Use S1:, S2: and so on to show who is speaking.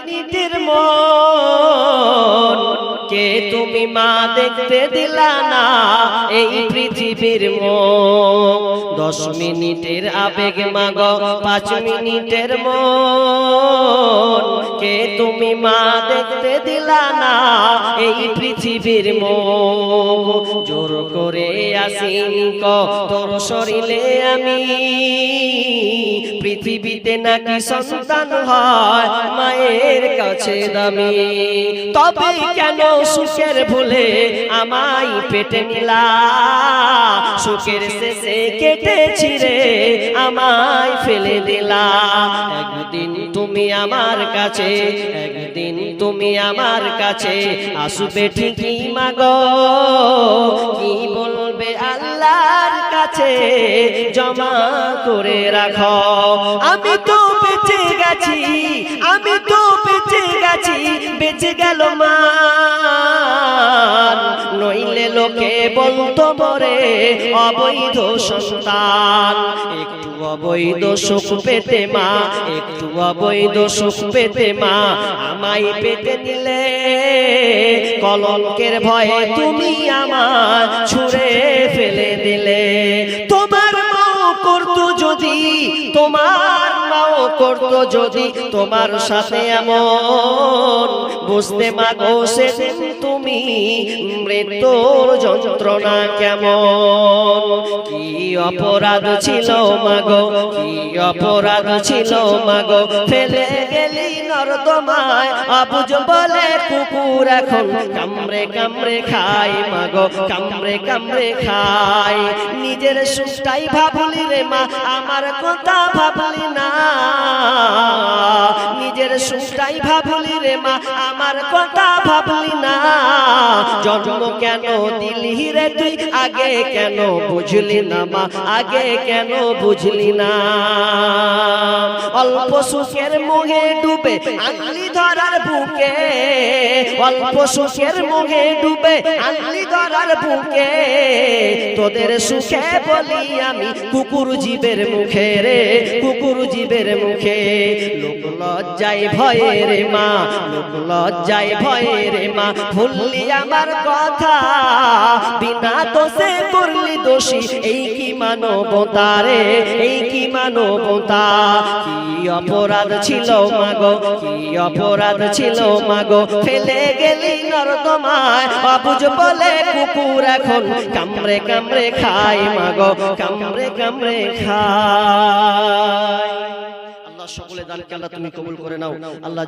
S1: মিনিটের মন কে তুমি মা দেখতে দিলা না এই পৃথিবীর মন 10 মিনিটের আবেগ মাগো 5 মিনিটের মন কে তুমি মা দেখতে দিলা না এই পৃথিবীর মন জোর করে আসিনি তোর শরীরে আমি পৃথিবীতে নাকি সন্তান হয় মায়ের কাছে দামি তবে কেন সুখের ভুলে আমায় পেটে নিলা সুখের শেষে কেটেছি রে আমায় ফেলে দিলা একদিন তুমি আমার কাছে একদিন তুমি আমার কাছে আসবে ঠিকই মাগো কি বলবে আল্লাহর কাছে জমা করে রাখো আমি তো বেঁচে গেছি আমি তো বেঁচে গেছি বেঁচে গেল মা নইলে লোকে বলতো মরে অবৈধ সন্তান একটু অবৈধ সুখ পেতে মা একটু অবৈধ সুখ পেতে মা আমায় পেতে নিলে কলঙ্কের ভয়ে তুমি আমার ছুঁড়ে ফেলে দিলে তোমার মাও করতো যদি তোমার মাও করতো যদি তোমার সাথে এমন বুঝতে মাগো সেদিন তুমি মৃত্যুর যন্ত্রণা কেমন কি অপরাধ ছিল মাগো কি অপরাধ ছিল মাগো ফেলে গেলি নর্দমায় অবুঝ বলে কুকুর এখন কামড়ে কামড়ে খায় মাগো কামড়ে কামড়ে খায় নিজের সুখটাই ভাবলি রে মা আমার কথা ভাবলি না নিজের সুখটাই ভাবলি রে মা আমার কথা ভাবলি না জন্ম কেন দিলি রে তুই আগে কেন বুঝলি না মা আগে কেন বুঝলি না অল্প সুখের মোহে ডুবে আঙুলি ধরার বুকে অল্প সুখের মোহে ডুবে আঙুলি ধরার বুকে তোদের সুখে বলি আমি কুকুর জীবের মুখে রে কুকুর জীবের মুখে লোক লজ্জায় ভয়ে রে মা লোক লজ্জায় ভয়ে রে মা ভুললি আমার কথা বিনা দোষে করলি দোষী এই কি মানবতা রে এই কি মানবতা কি অপরাধ ছিল মাগো কি অপরাধ ছিল মাগো ফেলে গেলি নর্দমায় অবুঝ বলে কুকুর এখন কামড়ে কামড়ে খায় মাগো কামড়ে কামড়ে খায় আল্লাহ সকলে দানকে আল্লাহ তুমি কবুল করে নাও আল্লাহ